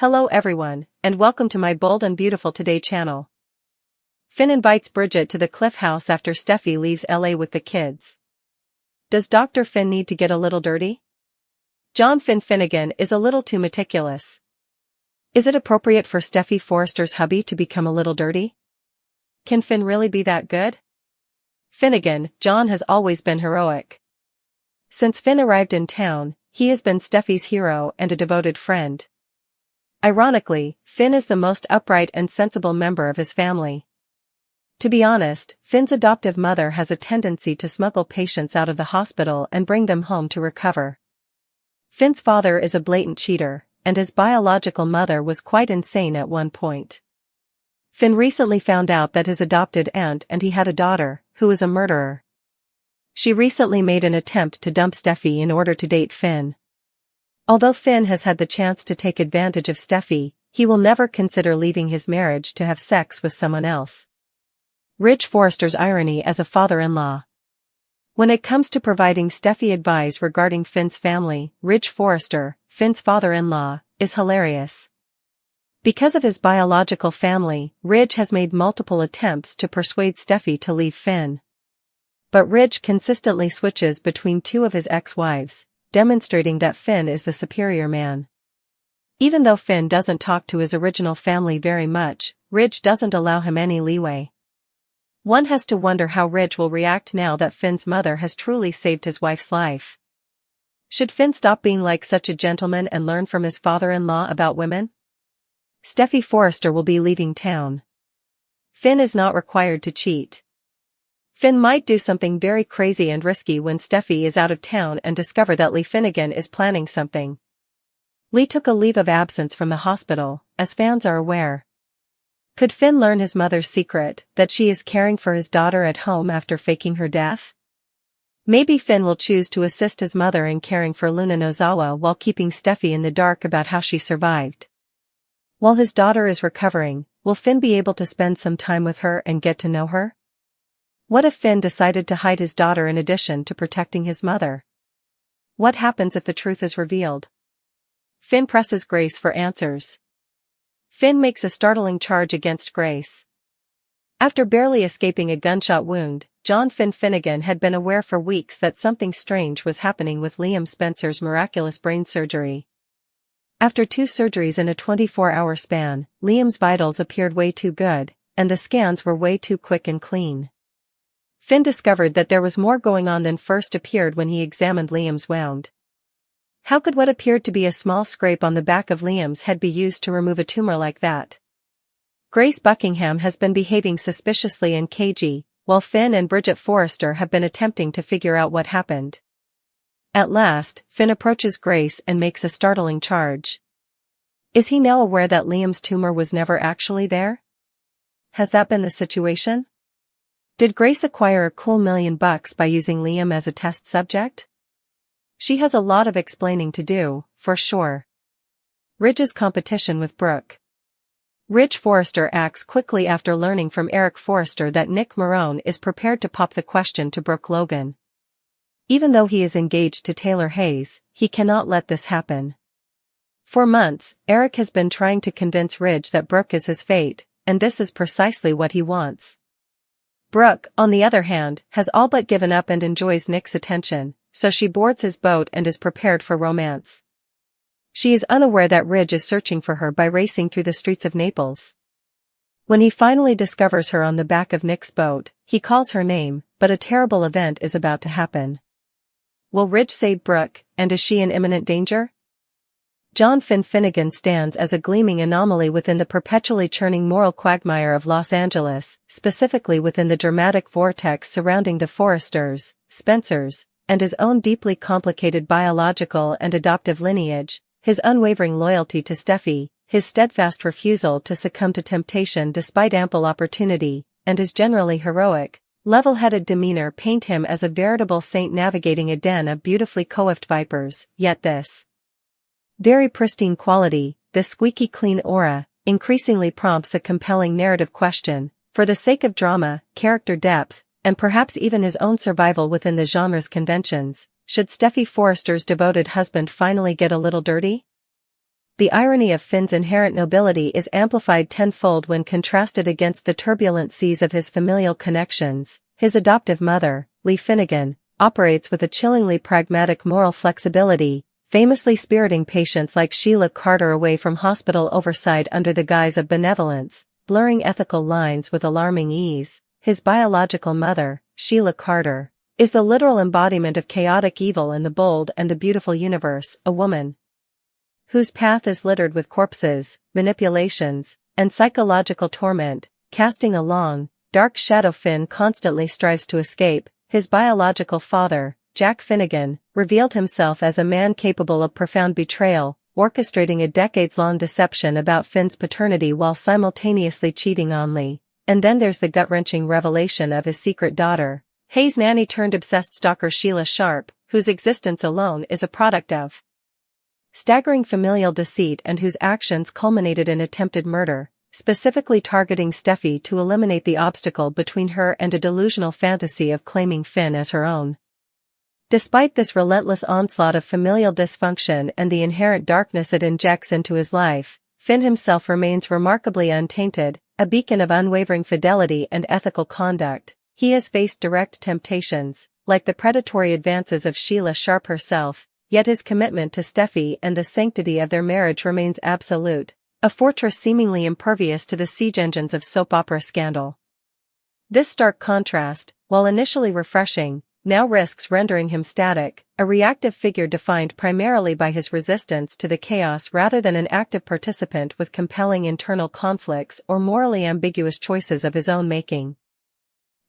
Hello everyone, and welcome to my Bold and Beautiful Today channel. Finn invites Bridget to the Cliff House after Steffy leaves LA with the kids. Does Dr. Finn need to get a little dirty? John Finn Finnegan is a little too meticulous. Is it appropriate for Steffy Forrester's hubby to become a little dirty? Can Finn really be that good? Finnegan, John has always been heroic. Since Finn arrived in town, he has been Steffy's hero and a devoted friend. Ironically, Finn is the most upright and sensible member of his family. To be honest, Finn's adoptive mother has a tendency to smuggle patients out of the hospital and bring them home to recover. Finn's father is a blatant cheater, and his biological mother was quite insane at one point. Finn recently found out that his adopted aunt and he had a daughter, who is a murderer. She recently made an attempt to dump Steffy in order to date Finn. Although Finn has had the chance to take advantage of Steffy, he will never consider leaving his marriage to have sex with someone else. Ridge Forrester's irony as a father-in-law. When it comes to providing Steffy advice regarding Finn's family, Ridge Forrester, Finn's father-in-law, is hilarious. Because of his biological family, Ridge has made multiple attempts to persuade Steffy to leave Finn. But Ridge consistently switches between two of his ex-wives, demonstrating that Finn is the superior man. Even though Finn doesn't talk to his original family very much, Ridge doesn't allow him any leeway. One has to wonder how Ridge will react now that Finn's mother has truly saved his wife's life. Should Finn stop being like such a gentleman and learn from his father-in-law about women? Steffy Forrester will be leaving town. Finn is not required to cheat. Finn might do something very crazy and risky when Steffy is out of town and discover that Lee Finnegan is planning something. Lee took a leave of absence from the hospital, as fans are aware. Could Finn learn his mother's secret, that she is caring for his daughter at home after faking her death? Maybe Finn will choose to assist his mother in caring for Luna Nozawa while keeping Steffy in the dark about how she survived. While his daughter is recovering, will Finn be able to spend some time with her and get to know her? What if Finn decided to hide his daughter in addition to protecting his mother? What happens if the truth is revealed? Finn presses Grace for answers. Finn makes a startling charge against Grace. After barely escaping a gunshot wound, John Finn Finnegan had been aware for weeks that something strange was happening with Liam Spencer's miraculous brain surgery. After 2 surgeries in a 24-hour span, Liam's vitals appeared way too good, and the scans were way too quick and clean. Finn discovered that there was more going on than first appeared when he examined Liam's wound. How could what appeared to be a small scrape on the back of Liam's head be used to remove a tumor like that? Grace Buckingham has been behaving suspiciously and cagey, while Finn and Bridget Forrester have been attempting to figure out what happened. At last, Finn approaches Grace and makes a startling charge. Is he now aware that Liam's tumor was never actually there? Has that been the situation? Did Grace acquire a cool $1 million by using Liam as a test subject? She has a lot of explaining to do, for sure. Ridge's competition with Brooke. Ridge Forrester acts quickly after learning from Eric Forrester that Nick Marone is prepared to pop the question to Brooke Logan. Even though he is engaged to Taylor Hayes, he cannot let this happen. For months, Eric has been trying to convince Ridge that Brooke is his fate, and this is precisely what he wants. Brooke, on the other hand, has all but given up and enjoys Nick's attention, so she boards his boat and is prepared for romance. She is unaware that Ridge is searching for her by racing through the streets of Naples. When he finally discovers her on the back of Nick's boat, he calls her name, but a terrible event is about to happen. Will Ridge save Brooke, and is she in imminent danger? John Finn Finnegan stands as a gleaming anomaly within the perpetually churning moral quagmire of Los Angeles, specifically within the dramatic vortex surrounding the Forresters, Spencers, and his own deeply complicated biological and adoptive lineage, his unwavering loyalty to Steffy, his steadfast refusal to succumb to temptation despite ample opportunity, and his generally heroic, level-headed demeanor paint him as a veritable saint navigating a den of beautifully coiffed vipers, yet this very pristine quality, this squeaky clean aura, increasingly prompts a compelling narrative question, for the sake of drama, character depth, and perhaps even his own survival within the genre's conventions. Should Steffy Forrester's devoted husband finally get a little dirty? The irony of Finn's inherent nobility is amplified tenfold when contrasted against the turbulent seas of his familial connections. His adoptive mother, Lee Finnegan, operates with a chillingly pragmatic moral flexibility, famously spiriting patients like Sheila Carter away from hospital oversight under the guise of benevolence, blurring ethical lines with alarming ease. His biological mother, Sheila Carter, is the literal embodiment of chaotic evil in the bold and the beautiful universe, a woman whose path is littered with corpses, manipulations, and psychological torment, casting a long, dark shadow Finn constantly strives to escape. His biological father, Jack Finnegan, revealed himself as a man capable of profound betrayal, orchestrating a decades-long deception about Finn's paternity while simultaneously cheating on Lee. And then there's the gut-wrenching revelation of his secret daughter, Hayes' nanny-turned-obsessed stalker Sheila Sharp, whose existence alone is a product of staggering familial deceit and whose actions culminated in attempted murder, specifically targeting Steffy to eliminate the obstacle between her and a delusional fantasy of claiming Finn as her own. Despite this relentless onslaught of familial dysfunction and the inherent darkness it injects into his life, Finn himself remains remarkably untainted, a beacon of unwavering fidelity and ethical conduct. He has faced direct temptations, like the predatory advances of Sheila Sharp herself, yet his commitment to Steffy and the sanctity of their marriage remains absolute, a fortress seemingly impervious to the siege engines of soap opera scandal. This stark contrast, while initially refreshing, now risks rendering him static, a reactive figure defined primarily by his resistance to the chaos rather than an active participant with compelling internal conflicts or morally ambiguous choices of his own making.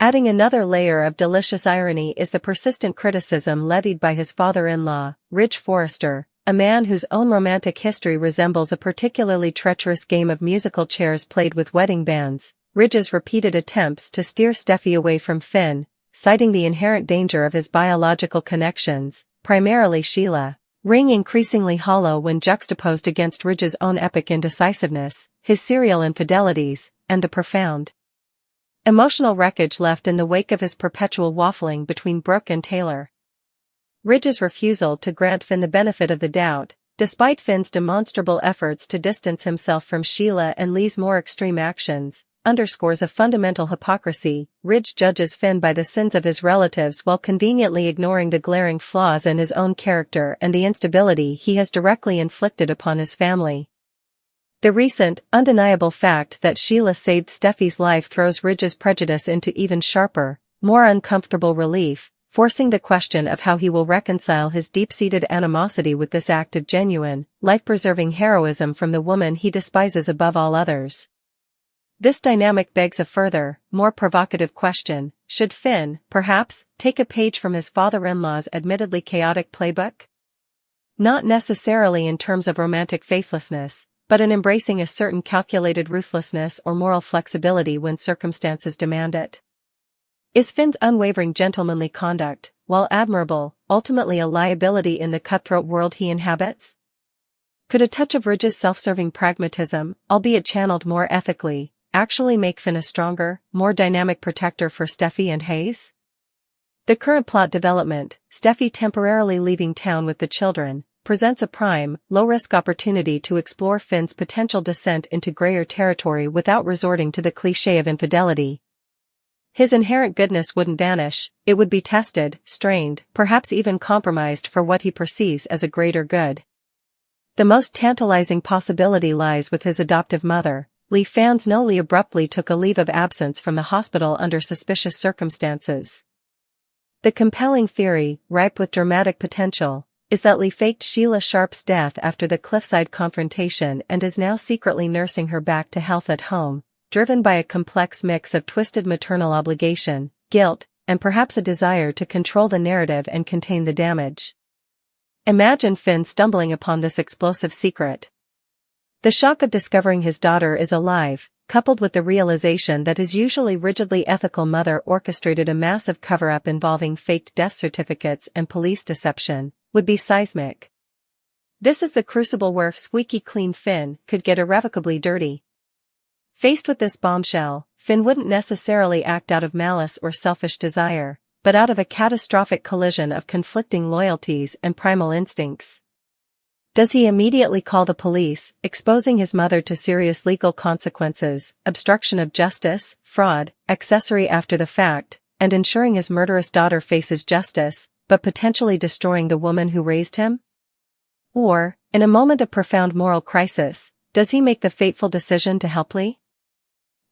Adding another layer of delicious irony is the persistent criticism levied by his father-in-law, Ridge Forrester, a man whose own romantic history resembles a particularly treacherous game of musical chairs played with wedding bands. Ridge's repeated attempts to steer Steffy away from Finn, citing the inherent danger of his biological connections, primarily Sheila, ring increasingly hollow when juxtaposed against Ridge's own epic indecisiveness, his serial infidelities, and the profound emotional wreckage left in the wake of his perpetual waffling between Brooke and Taylor. Ridge's refusal to grant Finn the benefit of the doubt, despite Finn's demonstrable efforts to distance himself from Sheila and Lee's more extreme actions, underscores a fundamental hypocrisy. Ridge judges Finn by the sins of his relatives while conveniently ignoring the glaring flaws in his own character and the instability he has directly inflicted upon his family. The recent, undeniable fact that Sheila saved Steffy's life throws Ridge's prejudice into even sharper, more uncomfortable relief, forcing the question of how he will reconcile his deep-seated animosity with this act of genuine, life-preserving heroism from the woman he despises above all others. This dynamic begs a further, more provocative question: should Finn, perhaps, take a page from his father-in-law's admittedly chaotic playbook? Not necessarily in terms of romantic faithlessness, but in embracing a certain calculated ruthlessness or moral flexibility when circumstances demand it. Is Finn's unwavering gentlemanly conduct, while admirable, ultimately a liability in the cutthroat world he inhabits? Could a touch of Ridge's self-serving pragmatism, albeit channeled more ethically, actually make Finn a stronger, more dynamic protector for Steffy and Hayes? The current plot development, Steffy temporarily leaving town with the children, presents a prime, low-risk opportunity to explore Finn's potential descent into grayer territory without resorting to the cliché of infidelity. His inherent goodness wouldn't vanish, it would be tested, strained, perhaps even compromised for what he perceives as a greater good. The most tantalizing possibility lies with his adoptive mother. Lee fans know Lee abruptly took a leave of absence from the hospital under suspicious circumstances. The compelling theory, ripe with dramatic potential, is that Lee faked Sheila Sharp's death after the cliffside confrontation and is now secretly nursing her back to health at home, driven by a complex mix of twisted maternal obligation, guilt, and perhaps a desire to control the narrative and contain the damage. Imagine Finn stumbling upon this explosive secret. The shock of discovering his daughter is alive, coupled with the realization that his usually rigidly ethical mother orchestrated a massive cover-up involving faked death certificates and police deception, would be seismic. This is the crucible where squeaky clean Finn could get irrevocably dirty. Faced with this bombshell, Finn wouldn't necessarily act out of malice or selfish desire, but out of a catastrophic collision of conflicting loyalties and primal instincts. Does he immediately call the police, exposing his mother to serious legal consequences, obstruction of justice, fraud, accessory after the fact, and ensuring his murderous daughter faces justice, but potentially destroying the woman who raised him? Or, in a moment of profound moral crisis, does he make the fateful decision to help Lee?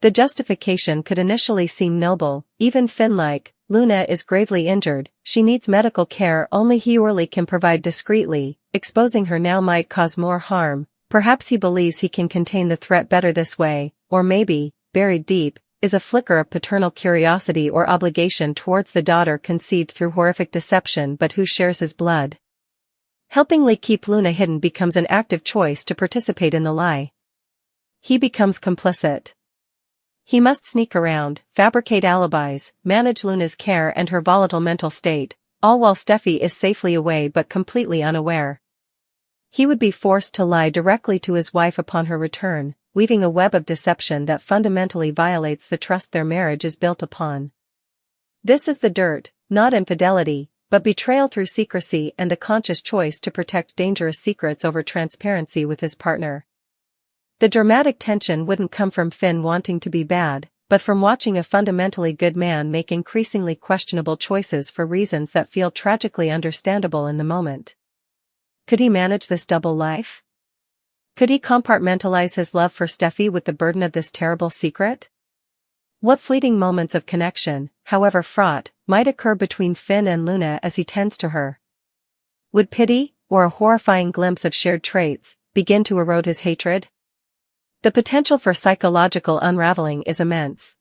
The justification could initially seem noble, even Finn-like. Luna is gravely injured, she needs medical care only he or Lee can provide discreetly, exposing her now might cause more harm. Perhaps he believes he can contain the threat better this way, or maybe, buried deep, is a flicker of paternal curiosity or obligation towards the daughter conceived through horrific deception but who shares his blood. Helping Lee keep Luna hidden becomes an active choice to participate in the lie. He becomes complicit. He must sneak around, fabricate alibis, manage Luna's care and her volatile mental state, all while Steffy is safely away but completely unaware. He would be forced to lie directly to his wife upon her return, weaving a web of deception that fundamentally violates the trust their marriage is built upon. This is the dirt, not infidelity, but betrayal through secrecy and a conscious choice to protect dangerous secrets over transparency with his partner. The dramatic tension wouldn't come from Finn wanting to be bad, but from watching a fundamentally good man make increasingly questionable choices for reasons that feel tragically understandable in the moment. Could he manage this double life? Could he compartmentalize his love for Steffy with the burden of this terrible secret? What fleeting moments of connection, however fraught, might occur between Finn and Luna as he tends to her? Would pity, or a horrifying glimpse of shared traits, begin to erode his hatred? The potential for psychological unraveling is immense.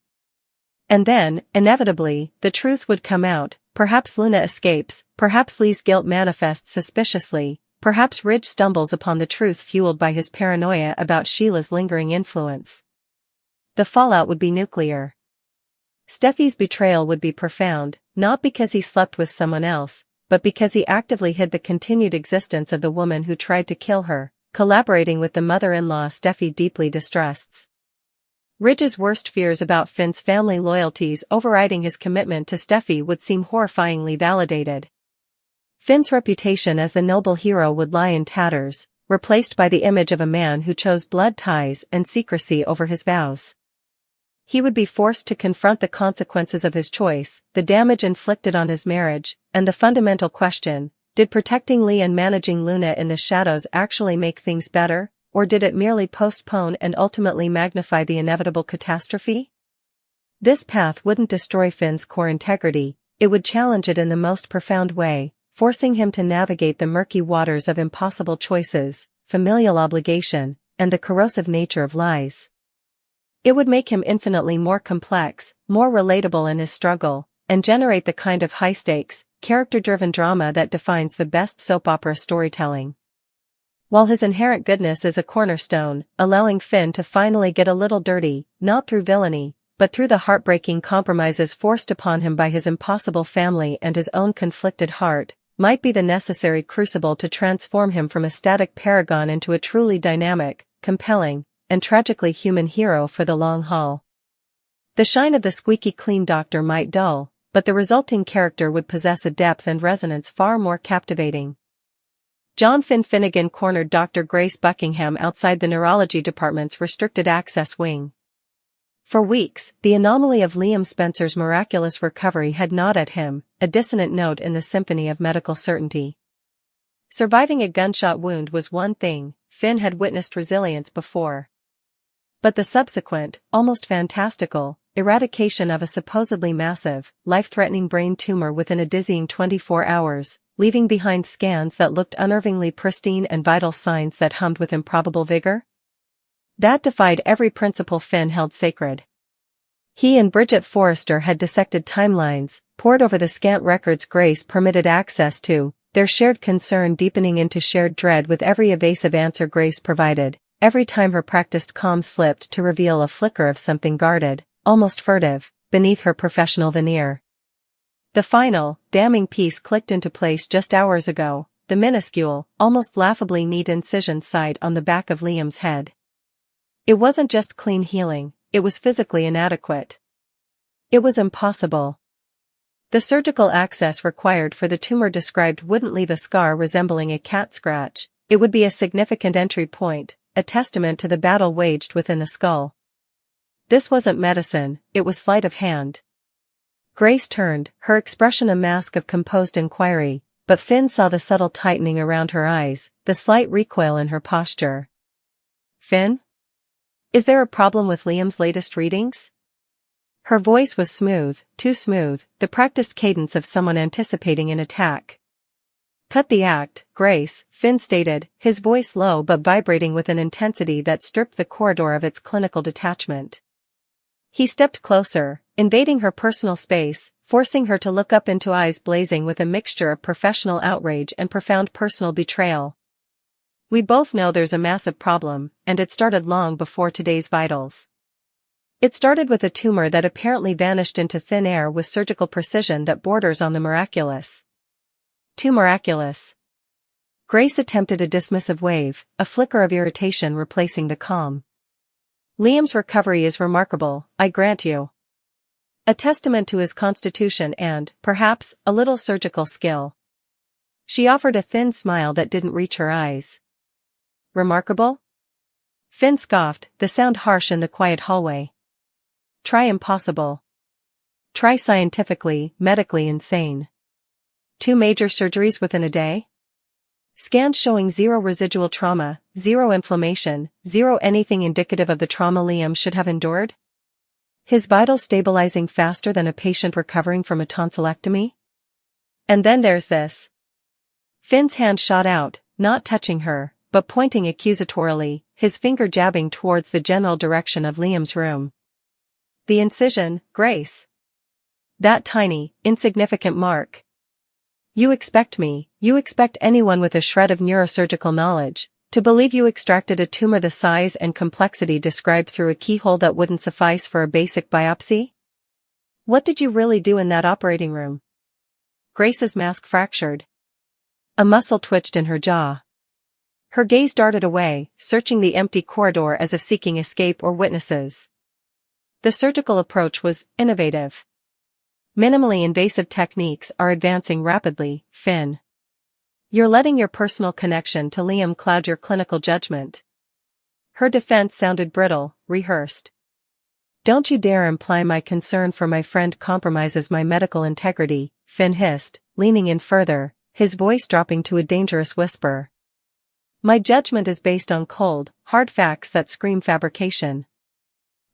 And then, inevitably, the truth would come out. Perhaps Luna escapes, perhaps Lee's guilt manifests suspiciously, perhaps Ridge stumbles upon the truth fueled by his paranoia about Sheila's lingering influence. The fallout would be nuclear. Steffy's betrayal would be profound, not because he slept with someone else, but because he actively hid the continued existence of the woman who tried to kill her, collaborating with the mother-in-law Steffy deeply distrusts. Ridge's worst fears about Finn's family loyalties overriding his commitment to Steffy would seem horrifyingly validated. Finn's reputation as the noble hero would lie in tatters, replaced by the image of a man who chose blood ties and secrecy over his vows. He would be forced to confront the consequences of his choice, the damage inflicted on his marriage, and the fundamental question: did protecting Lee and managing Luna in the shadows actually make things better, or did it merely postpone and ultimately magnify the inevitable catastrophe? This path wouldn't destroy Finn's core integrity, it would challenge it in the most profound way, forcing him to navigate the murky waters of impossible choices, familial obligation, and the corrosive nature of lies. It would make him infinitely more complex, more relatable in his struggle, and generate the kind of high-stakes, character-driven drama that defines the best soap opera storytelling. While his inherent goodness is a cornerstone, allowing Finn to finally get a little dirty, not through villainy, but through the heartbreaking compromises forced upon him by his impossible family and his own conflicted heart, might be the necessary crucible to transform him from a static paragon into a truly dynamic, compelling, and tragically human hero for the long haul. The shine of the squeaky clean doctor might dull, but the resulting character would possess a depth and resonance far more captivating. John Finn Finnegan cornered Dr. Grace Buckingham outside the neurology department's restricted access wing. For weeks, the anomaly of Liam Spencer's miraculous recovery had gnawed at him, a dissonant note in the symphony of medical certainty. Surviving a gunshot wound was one thing, Finn had witnessed resilience before. But the subsequent, almost fantastical, eradication of a supposedly massive, life-threatening brain tumor within a dizzying 24 hours, leaving behind scans that looked unnervingly pristine and vital signs that hummed with improbable vigor? That defied every principle Finn held sacred. He and Bridget Forrester had dissected timelines, pored over the scant records Grace permitted access to, their shared concern deepening into shared dread with every evasive answer Grace provided, every time her practiced calm slipped to reveal a flicker of something guarded, almost furtive, beneath her professional veneer. The final, damning piece clicked into place just hours ago, the minuscule, almost laughably neat incision site on the back of Liam's head. It wasn't just clean healing, it was physically inadequate. It was impossible. The surgical access required for the tumor described wouldn't leave a scar resembling a cat scratch, It would be a significant entry point, a testament to the battle waged within the skull. This wasn't medicine, it was sleight of hand. Grace turned, her expression a mask of composed inquiry, but Finn saw the subtle tightening around her eyes, the slight recoil in her posture. Finn? Is there a problem with Liam's latest readings? Her voice was smooth, too smooth, the practiced cadence of someone anticipating an attack. Cut the act, Grace, Finn stated, his voice low but vibrating with an intensity that stripped the corridor of its clinical detachment. He stepped closer, invading her personal space, forcing her to look up into eyes blazing with a mixture of professional outrage and profound personal betrayal. We both know there's a massive problem, and it started long before today's vitals. It started with a tumor that apparently vanished into thin air with surgical precision that borders on the miraculous. Too miraculous. Grace attempted a dismissive wave, a flicker of irritation replacing the calm. Liam's recovery is remarkable, I grant you. A testament to his constitution and, perhaps, a little surgical skill. She offered a thin smile that didn't reach her eyes. Remarkable? Finn scoffed, the sound harsh in the quiet hallway. Try impossible. Try scientifically, medically insane. 2 major surgeries within a day? Scans showing 0 residual trauma, 0 inflammation, 0 anything indicative of the trauma Liam should have endured? His vitals stabilizing faster than a patient recovering from a tonsillectomy? And then there's this. Finn's hand shot out, not touching her, but pointing accusatorily, his finger jabbing towards the general direction of Liam's room. The incision, Grace. That tiny, insignificant mark. You expect anyone with a shred of neurosurgical knowledge, to believe you extracted a tumor the size and complexity described through a keyhole that wouldn't suffice for a basic biopsy? What did you really do in that operating room? Grace's mask fractured. A muscle twitched in her jaw. Her gaze darted away, searching the empty corridor as if seeking escape or witnesses. The surgical approach was innovative. Minimally invasive techniques are advancing rapidly, Finn. You're letting your personal connection to Liam cloud your clinical judgment. Her defense sounded brittle, rehearsed. Don't you dare imply my concern for my friend compromises my medical integrity, Finn hissed, leaning in further, his voice dropping to a dangerous whisper. My judgment is based on cold, hard facts that scream fabrication.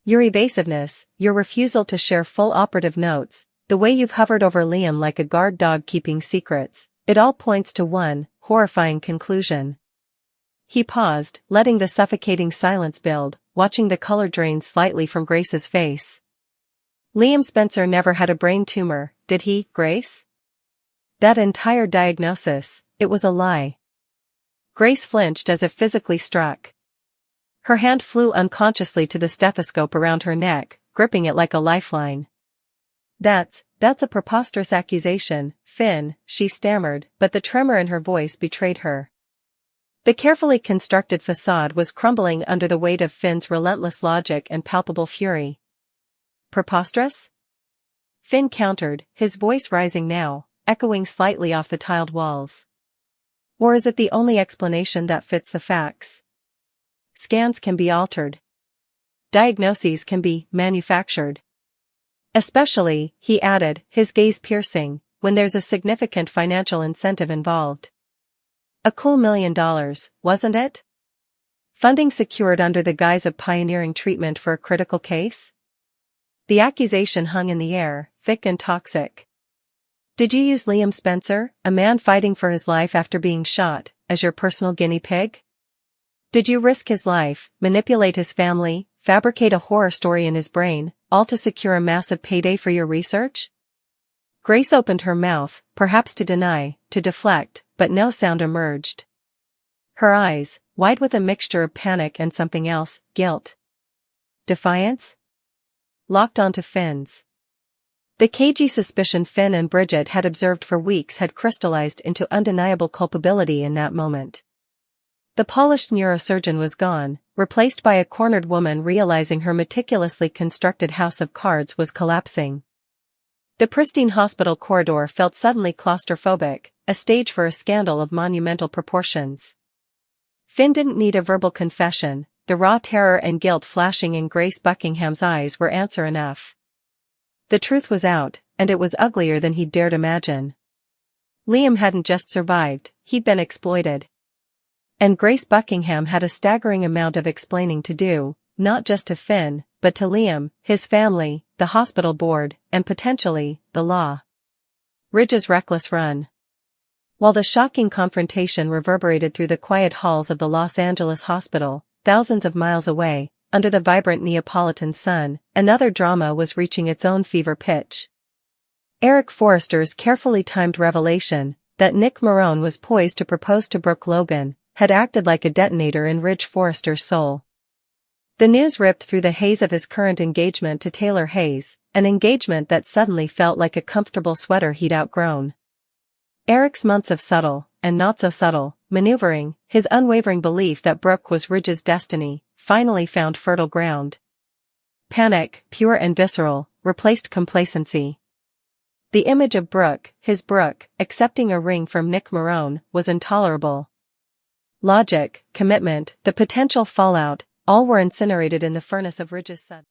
Your evasiveness, your refusal to share full operative notes, the way you've hovered over Liam like a guard dog keeping secrets, it all points to one horrifying conclusion. He paused, letting the suffocating silence build, watching the color drain slightly from Grace's face. Liam Spencer never had a brain tumor, did he, Grace? That entire diagnosis, it was a lie. Grace flinched as if physically struck. Her hand flew unconsciously to the stethoscope around her neck, gripping it like a lifeline. That's a preposterous accusation, Finn, she stammered, but the tremor in her voice betrayed her. The carefully constructed facade was crumbling under the weight of Finn's relentless logic and palpable fury. Preposterous? Finn countered, his voice rising now, echoing slightly off the tiled walls. Or is it the only explanation that fits the facts? Scans can be altered. Diagnoses can be manufactured. Especially, he added, his gaze piercing, when there's a significant financial incentive involved. A cool $1 million, wasn't it? Funding secured under the guise of pioneering treatment for a critical case? The accusation hung in the air, thick and toxic. Did you use Liam Spencer, a man fighting for his life after being shot, as your personal guinea pig? Did you risk his life, manipulate his family, fabricate a horror story in his brain, all to secure a massive payday for your research? Grace opened her mouth, perhaps to deny, to deflect, but no sound emerged. Her eyes, wide with a mixture of panic and something else, guilt. Defiance? Locked onto Finn's. The cagey suspicion Finn and Bridget had observed for weeks had crystallized into undeniable culpability in that moment. The polished neurosurgeon was gone, replaced by a cornered woman realizing her meticulously constructed house of cards was collapsing. The pristine hospital corridor felt suddenly claustrophobic, a stage for a scandal of monumental proportions. Finn didn't need a verbal confession, the raw terror and guilt flashing in Grace Buckingham's eyes were answer enough. The truth was out, and it was uglier than he'd dared imagine. Liam hadn't just survived, he'd been exploited. And Grace Buckingham had a staggering amount of explaining to do, not just to Finn, but to Liam, his family, the hospital board, and potentially, the law. Ridge's reckless run. While the shocking confrontation reverberated through the quiet halls of the Los Angeles hospital, thousands of miles away, under the vibrant Neapolitan sun, another drama was reaching its own fever pitch. Eric Forrester's carefully timed revelation, that Nick Marone was poised to propose to Brooke Logan, had acted like a detonator in Ridge Forrester's soul. The news ripped through the haze of his current engagement to Taylor Hayes, an engagement that suddenly felt like a comfortable sweater he'd outgrown. Eric's months of subtle, and not so subtle, maneuvering, his unwavering belief that Brooke was Ridge's destiny, finally found fertile ground. Panic, pure and visceral, replaced complacency. The image of Brooke, his Brooke, accepting a ring from Nick Marone, was intolerable. Logic, commitment, the potential fallout, all were incinerated in the furnace of Ridge's sun.